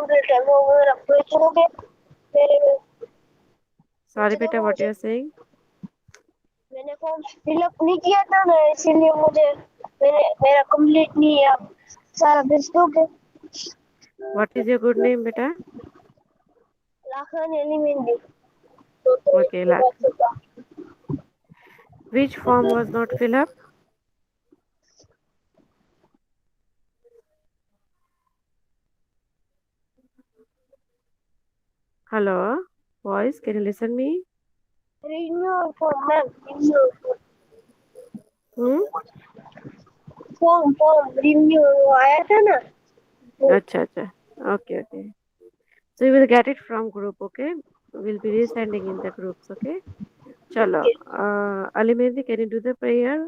Computer में वो रख भेजोगे मेरे में। सॉरी बेटा, व्हाट यू मुझे आर सेइंग? मैंने फॉर्म फिलअप नहीं किया था ना, इसीलिए मुझे मेरा कंप्लीट नहीं है। आप सारा भेज दोगे? What is your good name बेटा? लाखन एली मेहंदी। तो ओके, एक बात बता। which form was not filled up? Hello, voice, can you listen me? Renew form ma'am, renew Hmm? Form form renew आया था ना वो। Acha, acha. Okay, okay. So you will get it from group, okay? We'll be resending in the groups, okay? Chalo. Ali Mehdi, can you do the prayer?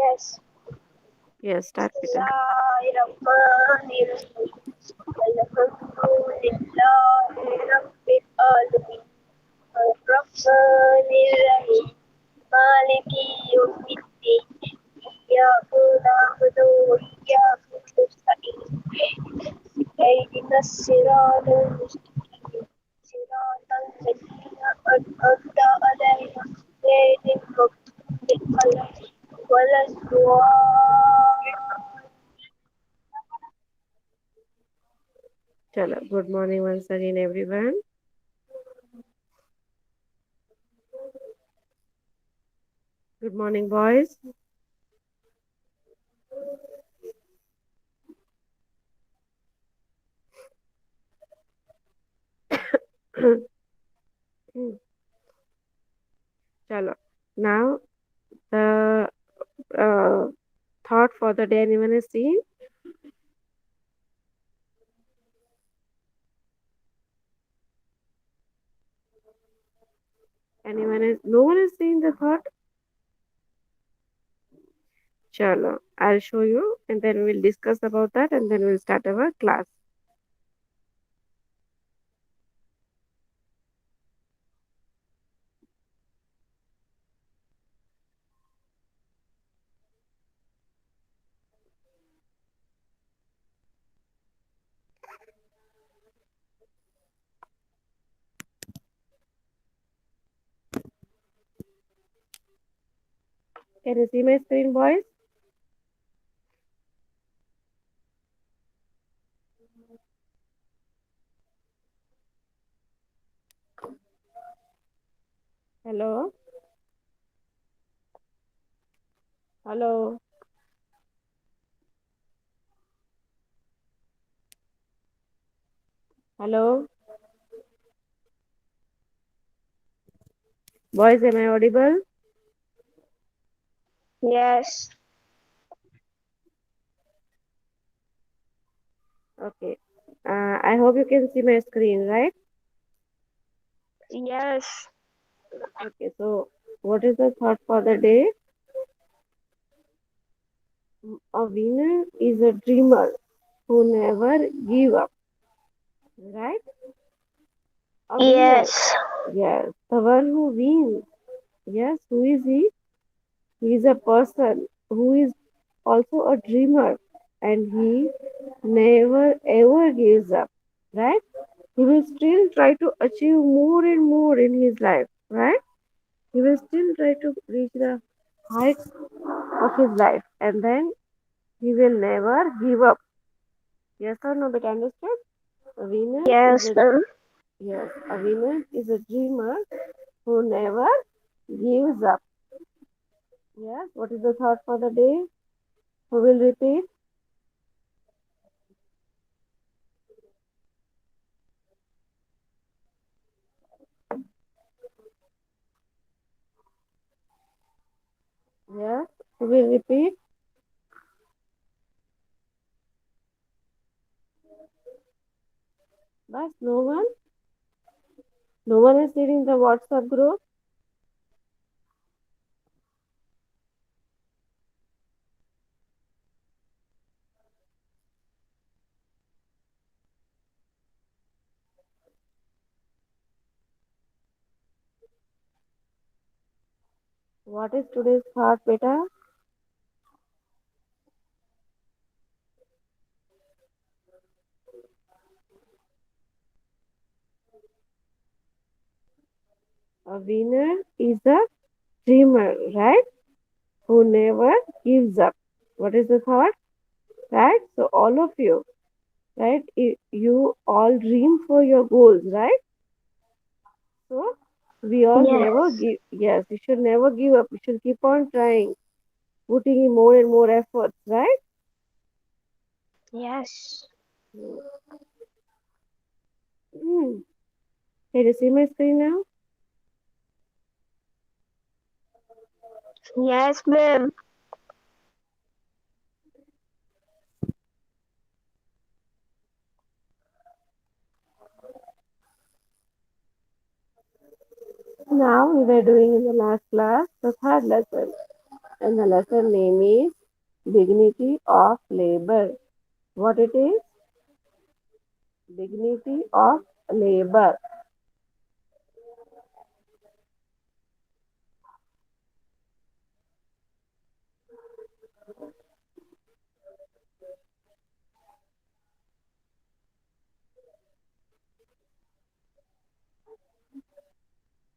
Yes. Yes, start beta. मालिक यौमिद्दीन इय्याका नअबुदु व इय्याका नस्तईन اهدنا الصراط المستقيم صراط الذين أنعمت عليهم غير المغضوب عليهم ولا الضالين. Chalo. Good morning once again, everyone. Good morning, boys. Chalo. Now, the uh, thought for the day, anyone has seen? Anyone has, no one has seen the thought? Chalo. I'll show you and then we'll discuss about that and then we'll start our class. Can you see my screen, boys? Hello? Hello? Hello? Boys, am I audible? Yes. Okay. I hope you can see my screen, right? Yes. Okay, so what is the thought for the day? A winner is a dreamer who never give up, right? A winner, Yes. yes, the one who wins. Yes, who is he? He is a person who is also a dreamer and he never ever gives up, right? He will still try to achieve more and more in his life, right? He will still try to reach the heights of his life and then he will never give up. Yes or no, but understood? A winner is Yes, a ma'am. yes, a winner is a dreamer who never gives up. Yes, what is the thought for the day? Who will repeat? Yes, who will repeat? But no one is reading the WhatsApp group. What is today's thought, beta? A winner is a dreamer, right? Who never gives up. What is the thought? Right? So all of you, right? You all dream for your goals, right? So we all never Yes. give. Yes, we should never give up. We should keep on trying, putting in more and more efforts, right? Yes. Hmm. Can you see my screen now? Yes, ma'am. Now we were doing in the last class the third lesson, and the lesson name is dignity of labor. What it is? Dignity of labor.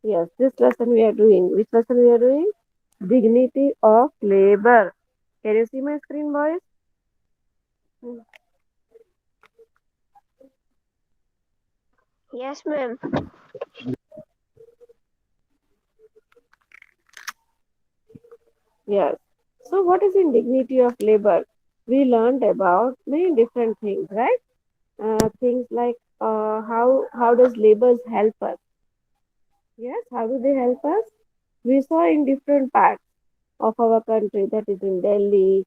Yes, this lesson we are doing. Which lesson we are doing? Dignity of labor. Can you see my screen, boys? Hmm. Yes, ma'am. Yes. So, what is in dignity of labor? We learned about many different things, right? Things like how does labors help us? Yes, how do they help us? We saw in different parts of our country, that is in Delhi.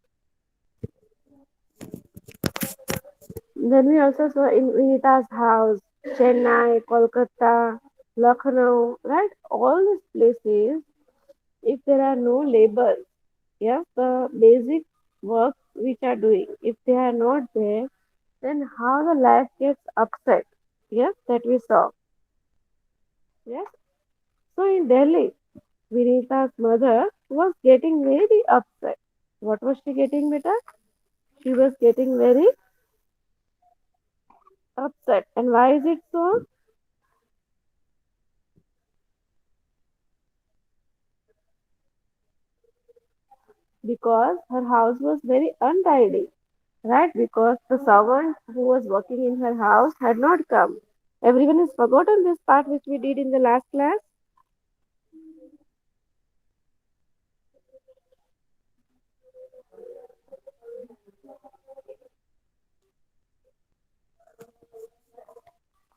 Then we also saw in Vinita's house, Chennai, Kolkata, Lucknow, right? All these places, if there are no labors, yes, the basic work which are doing, if they are not there, then how the life gets upset. Yes, that we saw. Yes. So in Delhi, Vinita's mother was getting very upset. What was she getting, beta? She was getting very upset. And why is it so? Because her house was very untidy, right? Because the servant who was working in her house had not come. Everyone has forgotten this part which we did in the last class.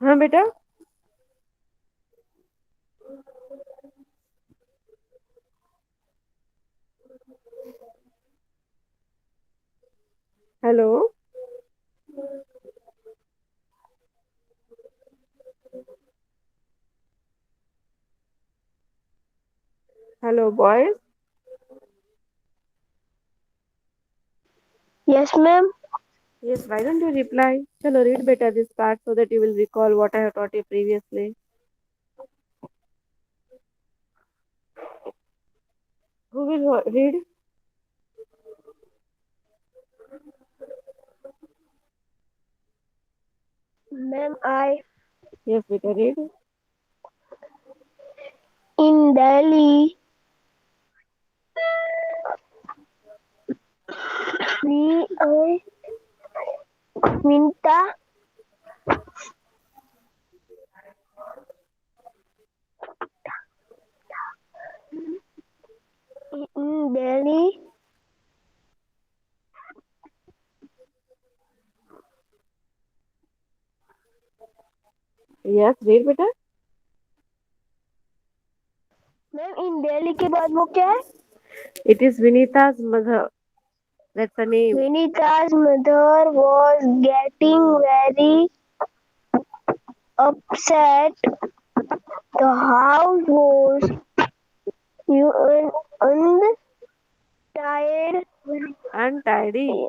Huh, beta? Hello? Hello, boys? Yes, ma'am. Yes, why don't you reply? Chalo, read better this part so that you will recall what I have taught you previously. Who will read? Ma'am, I Yes, beta, read. in Delhi, we Minta in Delhi, Yes, read beta. Ma'am in Delhi के बाद वो क्या है It is Vinita's mother. That's the name. Vinita's mother was getting very upset. The house was untied, Untidy.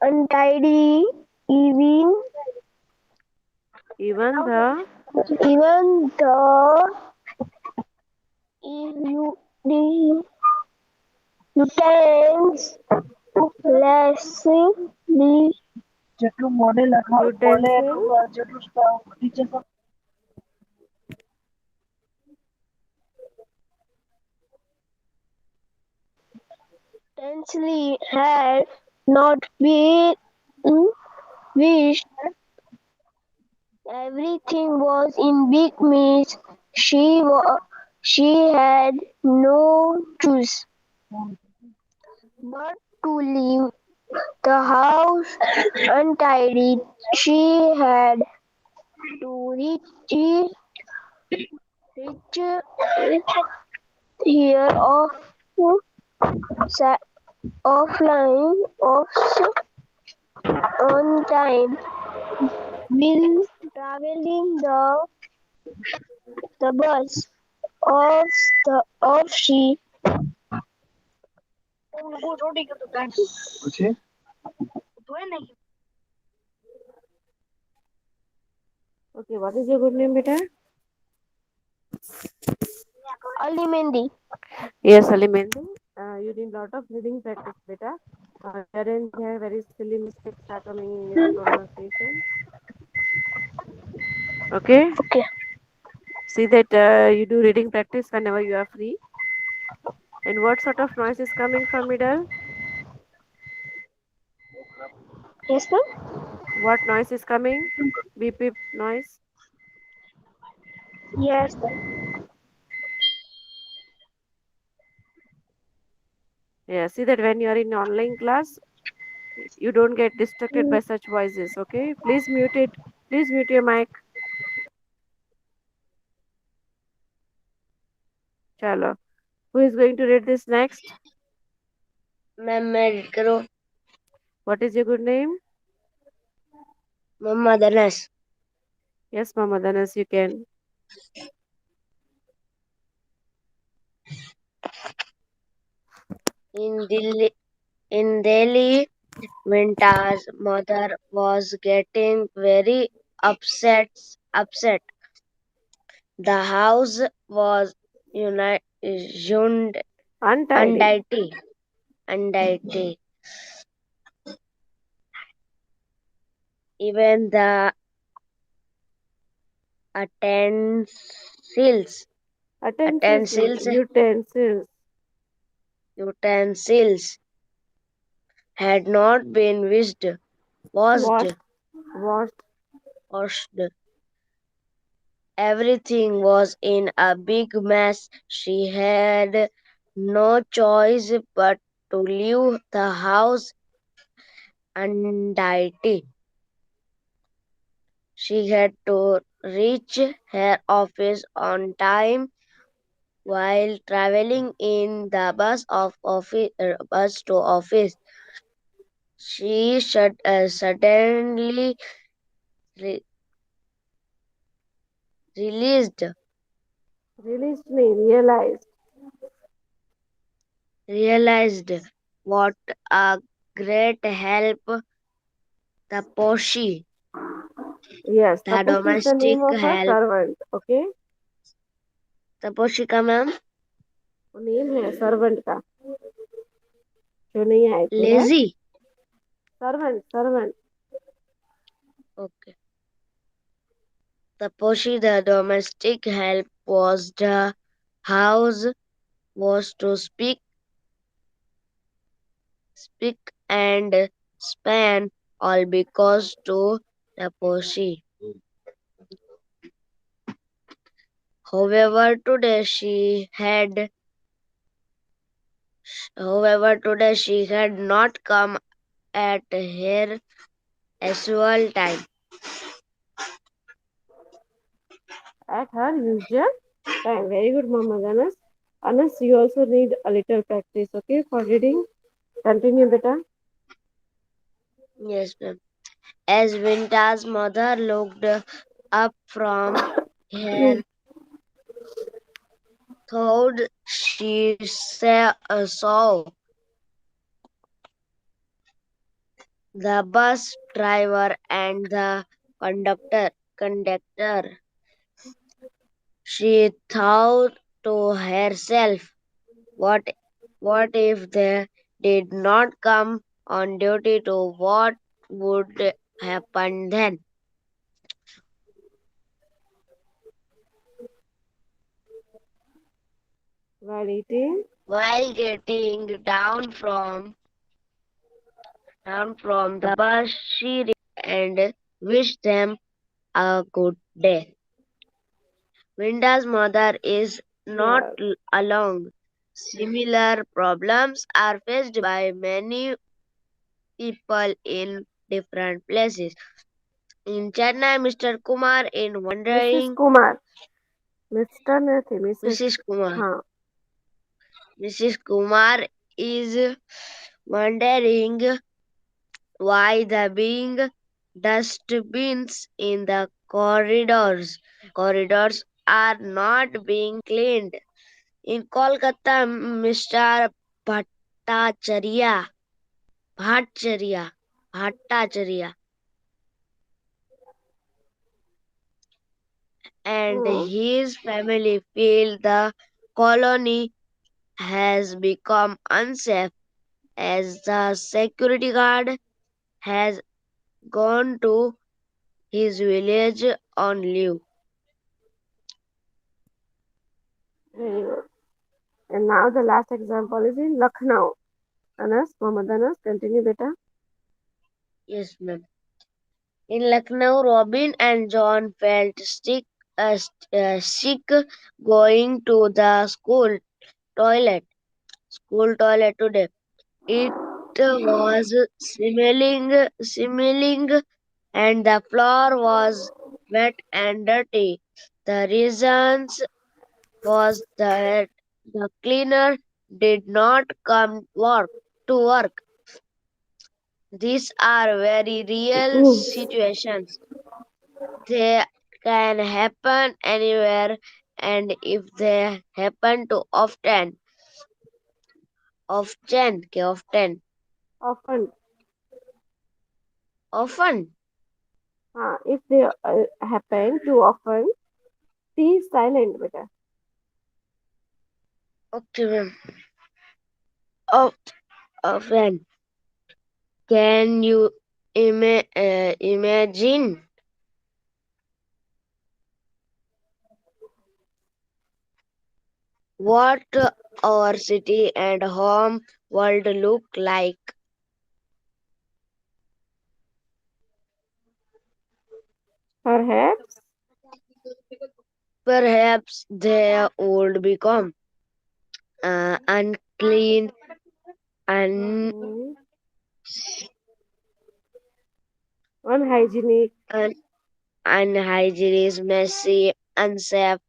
untidy, even Even the even the utensils જેટલું મોડે લખા બોલે utensil, એટલું જેટલું teacher Ainsley had not been wished. Everything was in big mess. She had no choice but to leave the house untidy. She had to reach here sa- offline on time. While traveling the bus of she Okay, what is your good name, beta? Alimendi. Yes, Alimendu. You need lot of reading practice, beta. Wherein here very silly mistakes are coming in your pronunciation. Okay, Okay. see that you do reading practice whenever you are free. And what sort of noise is coming from middle? Yes, ma'am. What noise is coming? Beep beep noise. Yes, ma'am. Yeah, see that when you are in online class, you don't get distracted Mm, by such voices. Okay, please mute it. Please mute your mic. Chalo. Who is going to read this next? Ma'am मैं read करो. What is your good name? Mama Danas. Yes, Mama Danas, you can. In Delhi, Vinta's mother was getting very upset. Upset. The house was Untidy. untidy. Untidy. Even the utensils, utensils, Utensils. utensils had not been washed, Washed. Washed. washed. Everything was in a big mess. She had no choice but to leave the house untidy. She had to reach her office on time while traveling in the bus to office. She suddenly re- realized Released me. Realized. realized what a great help Taposhi, Yes, the Tapushi is the domestic name of a help. servant. Okay. Taposhi का ma'am वो name है servant का जो नहीं आए थे है lazy. Servant servant Okay. Taposhi, the domestic help, was the house was to speak and span all because to Taposhi. However, today she had not come at her usual time. at her usual time. Very good, Mama Ganas. Anas, you also need a little practice, okay, for reading. Continue, beta. Yes, ma'am. As Vinta's mother looked up from her thought, she saw the bus driver and the conductor. She thought to herself, what what if they did not come on duty? To what would happen then? While eating. While getting down from the bus, she and wished them a good day. Minda's mother is not Yeah. alone. Similar problems are faced by many people in different places. In Chennai, Mr. Kumar is Mrs. wondering, Kumar. Mr. Nathi, Mrs. Mrs. Kumar, Huh. Mrs. Kumar is wondering why the being dustbins in the corridors are not being cleaned. In Kolkata, Mr. Bhattacharya, Bhattacharya, Bhattacharya and Hmm. his family feel the colony has become unsafe as the security guard has gone to his village on leave. Very good. And now the last example is in Lucknow. Anas, Mohammed Anas, continue beta. Yes, ma'am. In Lucknow, Robin and John felt sick going to the school toilet today. It was smelling, and the floor was wet and dirty. The reasons was that the cleaner did not come to work. These are very real situations. They can happen anywhere, and if they happen too often, Often, often. if they happen too often, be silent beta. Okay, ma'am. Of, often. Can you imagine what our city and home world look like? Perhaps. Perhaps they would become unclean, un, Hmm. Unhygienic. un, unhygienic, messy, unsafe,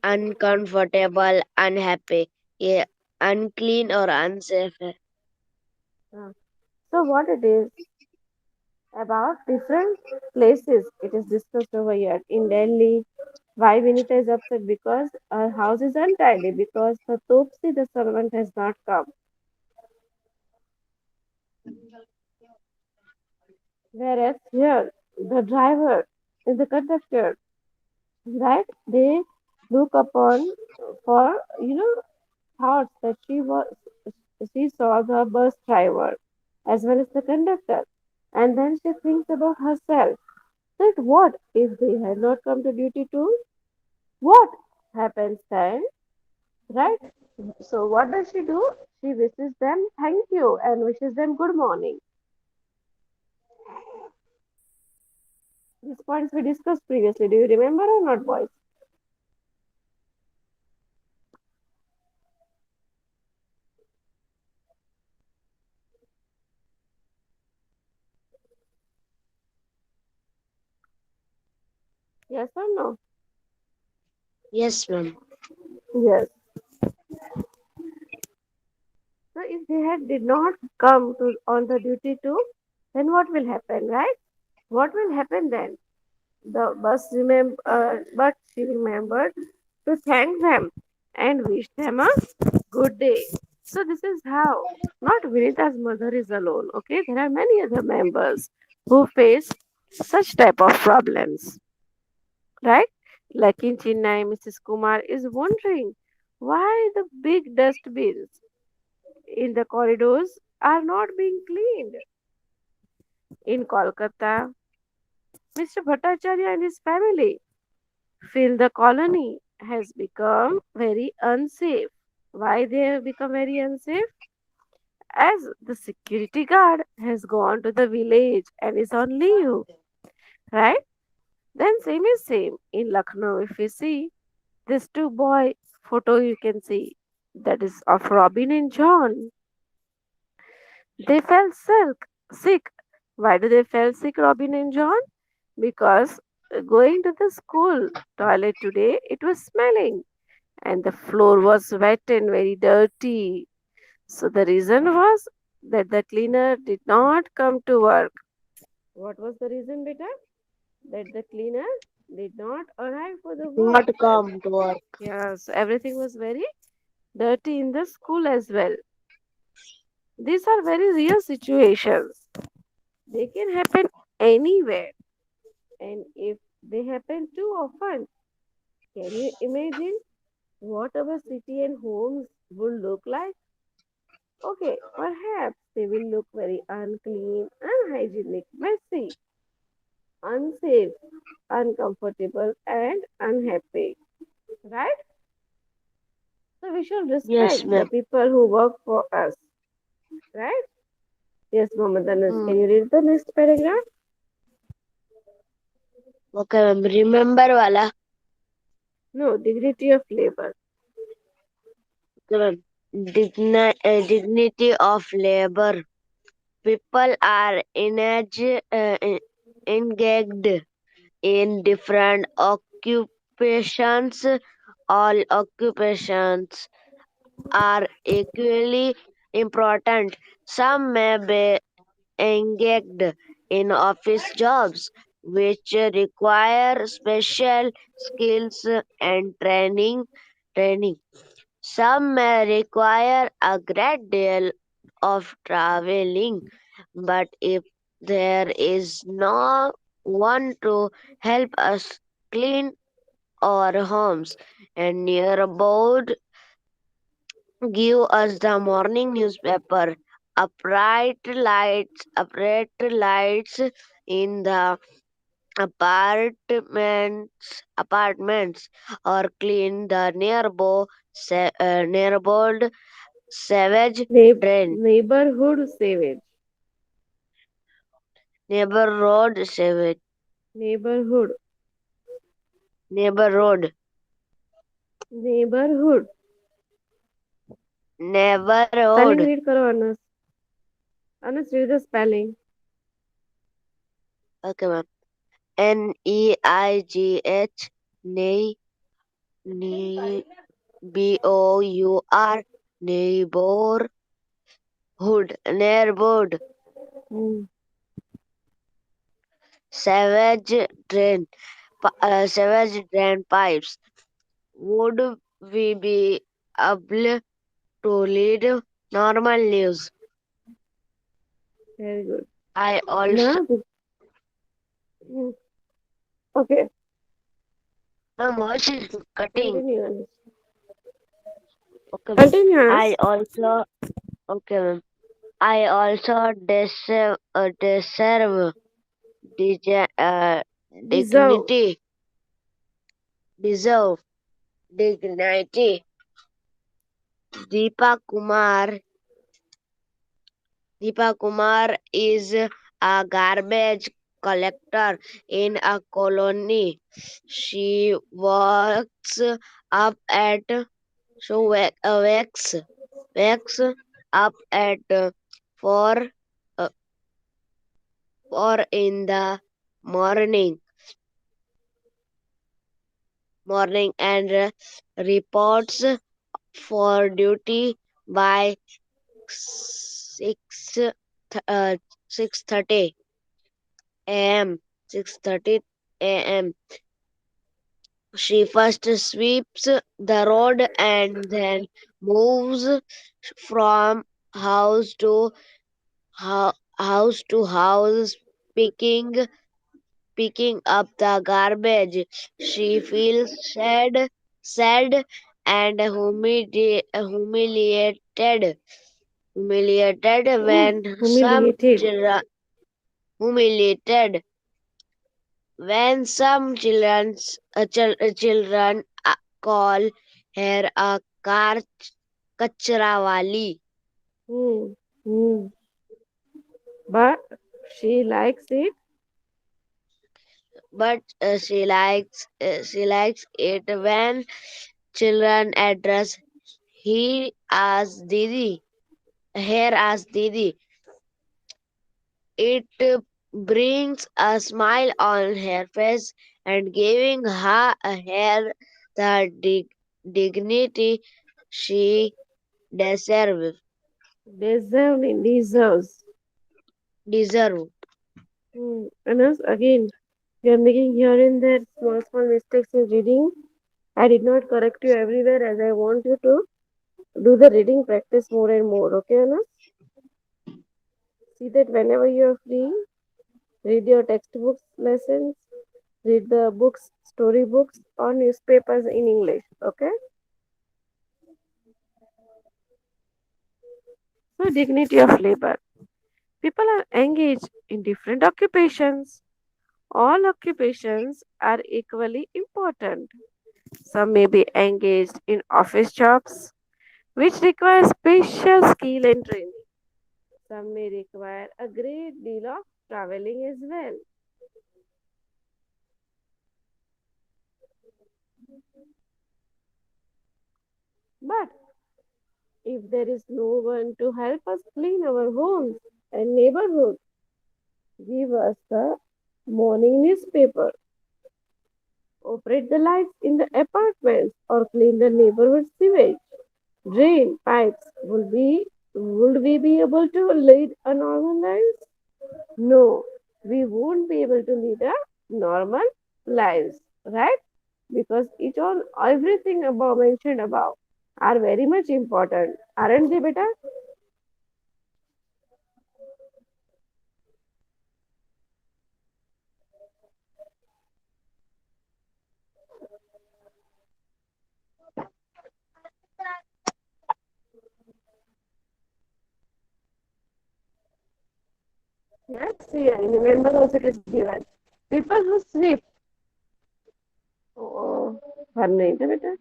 uncomfortable, unhappy. Yeah, unclean or unsafe. uh, So what it is about different places it is discussed over here. In Delhi, why Vinita is upset because her house is untidy because the Topsy the servant has not come. Whereas here the driver is the conductor, right? They look upon for thoughts that she saw the bus driver as well as the conductor, and then she thinks about herself that what if they had not come to duty too? What happens then, right? So what does she do? She wishes them thank you and wishes them good morning. These points we discussed previously. Do you remember or not, boys? Yes or no? Yes, ma'am. Yes. So if they had did not come to on the duty too, then what will happen, right? What will happen then? But she remembered to thank them and wish them a good day. So this is how. Not Vinita's mother is alone. Okay, there are many other members who face such type of problems, right? Like in Chennai, Mrs. Kumar is wondering why the big dustbins in the corridors are not being cleaned. In Kolkata, Mr. Bhattacharya and his family fill the colony has become very unsafe. Why they have become very unsafe? As the security guard has gone to the village and is on leave, right? Then same is same in Lucknow. If you see this two boy photo, you can see that is of Robin and John. They fell sick. Why do they fell sick, Robin and John? Because going to the school toilet today, it was smelling and the floor was wet and very dirty. So the reason was that the cleaner did not come to work. What was the reason, beta? That the cleaner did not arrive for the work. Not come to work. Yes, everything was very dirty in the school as well. These are very real situations. They can happen anywhere. And if they happen too often, can you imagine what our city and homes would look like? Okay, perhaps they will look very unclean, unhygienic, messy, unsafe, uncomfortable, and unhappy. Right? So we should Yes, respect the ma'am. people who work for us. Right? Yes, Mohammed Anas. Hmm. Can you read the next paragraph? Okay, ma'am. Remember, wala. No, dignity of labor. Okay, ma'am. Dignity of labor. People are engaged in different occupations. All occupations are equally important. Some may be engaged in office jobs, which require special skills and training. Some may require a great deal of traveling, but if there is no one to help us clean our homes and nearby give us the morning newspaper, upright lights in the apartments, or clean the nearby sewage drain, Neighborhood savage. neighbor road sewage, Neighborhood. neighbor road, Neighborhood. Spelling neighborhood. read karo Anas. Anas, read the spelling. Okay, ma'am. Neigh, nei, ne, bour, neighborhood, neighborhood, Hmm. sewage drain, sewage drain pipes. Would we be able to lead normal lives? Very good. I also, Now, hmm, okay, my voice is cutting. continue, Anas. Okay, ma'am. Continue, I Anas. also, okay, ma'am. I also deserve digi- uh, Deserve. dignity, deserve dignity. Deepa Kumar, Deepa Kumar is a garbage collector in a colony. She works up at so wakes up at 4 uh, 4 in the morning morning and reports for duty by 6 6:30 a.m. 6:30 a.m. She first sweeps the road and then moves from house to house, picking up the garbage. She feels sad and humiliated Oh, humiliated. humiliated when some children call her a car kachrawali, Hmm. Hmm. But she likes it. but she likes it when children address he as Didi, her as Didi. It brings a smile on her face and giving her the dignity she deserves. Deserves. Deserve. Hmm. And us again, we are making here and there small mistakes in reading. I did not correct you everywhere as I want you to do the reading practice more and more. Okay, Anas? See that whenever you are free, read your textbooks lessons, read the books, storybooks, or newspapers in English. Okay? So, dignity of labor. People are engaged in different occupations. All occupations are equally important. Some may be engaged in office jobs, which require special skill and training. Some may require a great deal of traveling as well. But if there is no one to help us clean our homes and neighborhoods, give us the morning newspaper, operate the lights in the apartments, or clean the neighborhood sewage, drain pipes, would we be able to lead a normal life? No, we won't be able to lead a normal lives, right? Because each all everything above mentioned above are very much important, aren't they, beta? Yes, see, I remember also it is given. People who sleep. Oh, घर नहीं थे बेटा.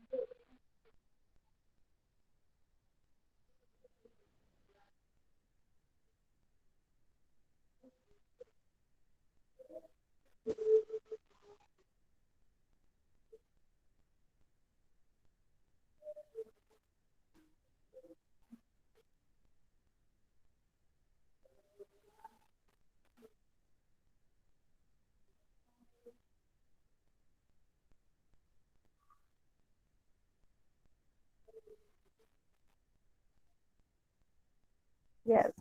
Yes.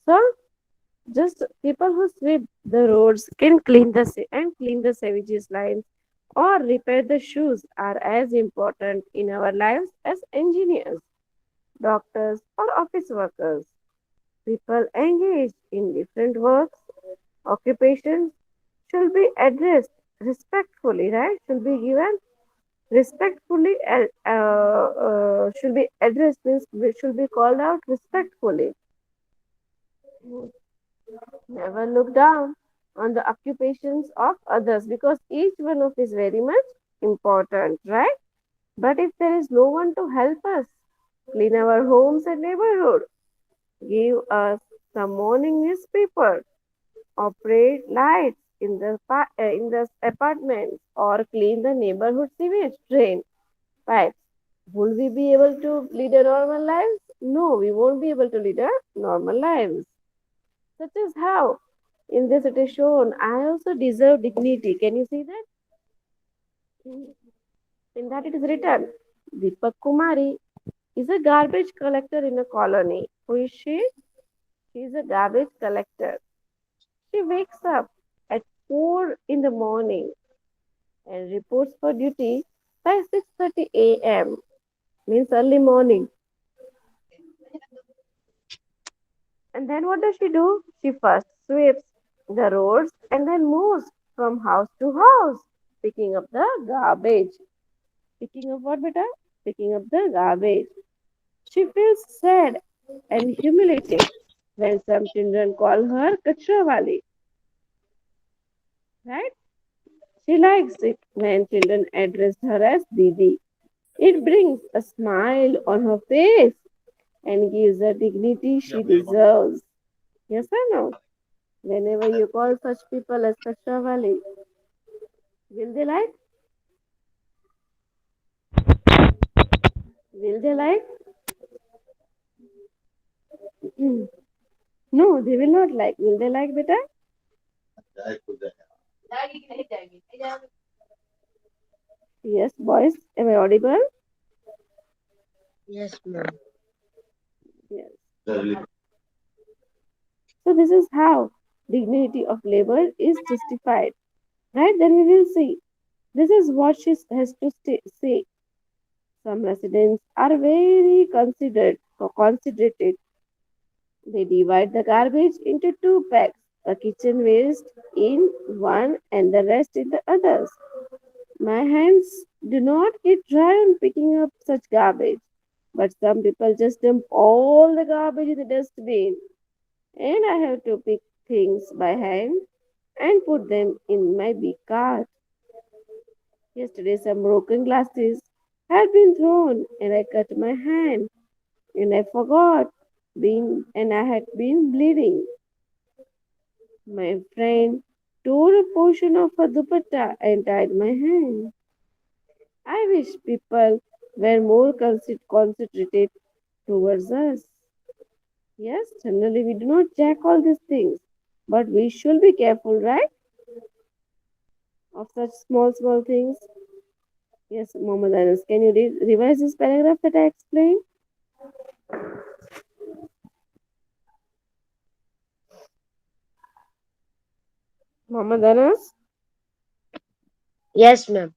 So just people who sweep the roads can clean the savages lines or repair the shoes are as important in our lives as engineers, doctors, or office workers. People engaged in different works, occupations should be addressed respectfully, right? Should be given respectfully, should be addressed, means should be called out respectfully. Never look down on the occupations of others because each one of is very much important, right? But if there is no one to help us clean our homes and neighborhood, give us some morning newspaper, operate lights in the apartments, or clean the neighborhood sewage drain pipes. Will we be able to lead a normal life? No, we won't be able to lead a normal life. Such as how in this it is shown, I also deserve dignity. Can you see that? In that it is written, Deepak Kumari is a garbage collector in a colony. Who is she? She is a garbage collector. She wakes up at 4 in the morning and reports for duty by 6:30 a.m. means early morning. And then what does she do? She first sweeps the roads and then moves from house to house, picking up the garbage. Picking up what, beta? Picking up the garbage. She feels sad and humiliated when some children call her Kachra, right? She likes it when children address her as Didi. It brings a smile on her face and gives her dignity she deserves. Yes or no? Whenever you call such people as Kachravali, will they like? Will they like? No, they will not like. Will they like, beta? Yes, boys. Am I audible? Yes, ma'am. Yes. So this is how dignity of labor is justified. Right? Then we will see. This is what she has to say. Some residents are very considerate. They divide the garbage into two bags, the kitchen waste in one and the rest in the others. My hands do not get dry on picking up such garbage, but some people just dump all the garbage in the dustbin, and I have to pick things by hand and put them in my big cart. Yesterday, some broken glasses had been thrown, and I cut my hand, and I forgot and I had been bleeding. My friend tore a portion of her dupatta and tied my hand. I wish people were more considerate towards us. Yes, generally we do not check all these things, but we should be careful, right? Of such small things. Yes, Muhammad Anas, can you revise this paragraph that I explained? Muhammad Anas? Yes, ma'am.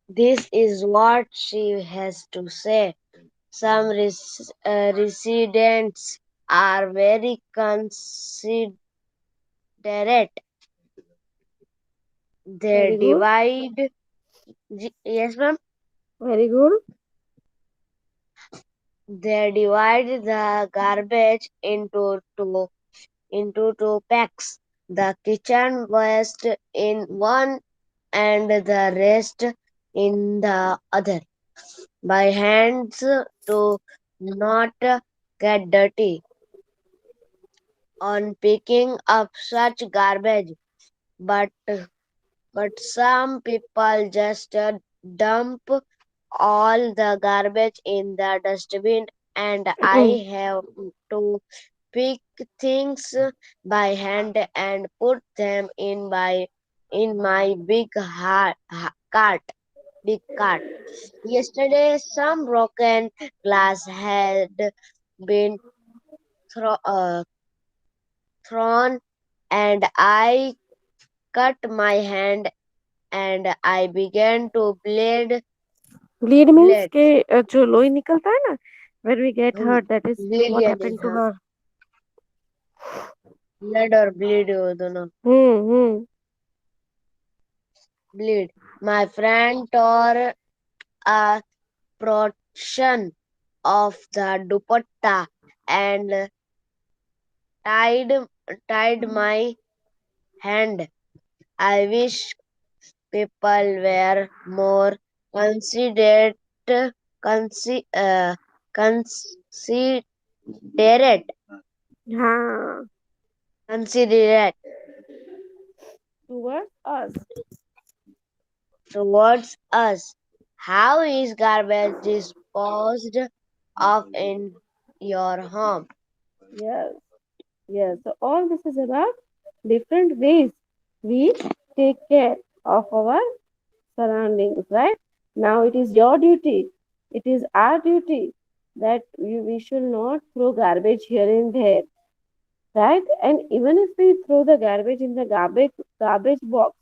This is what she has to say. Some residents are very considerate. They Very good. divide. Yes, ma'am. Very good. They divide the garbage into two packs. The kitchen waste in one and the rest in the other. By hands to not get dirty. On picking up such garbage, but some people just dump all the garbage in the dustbin, and I have to pick things by hand and put them in my cart. Big cart. Yesterday, some broken glass had been thrown, and I cut my hand and I began to Bleed means bleed. के जो लोई निकलता है ना, when we get Hmm. hurt, that is Bleed what यानी happened to हाँ, her. blood और bleed वो दोनों. Hmm. Bleed. My friend tore a portion of the dupatta and tied tied my hand. I wish people were more considerate considerate हाँ. considerate Towards us. towards us. How is garbage disposed of in your home? Yes. Yes. So all this is about different ways we take care of our surroundings, right? Now it is your duty. It is our duty that we should not throw garbage here and there, right? And even if we throw the garbage in the garbage box,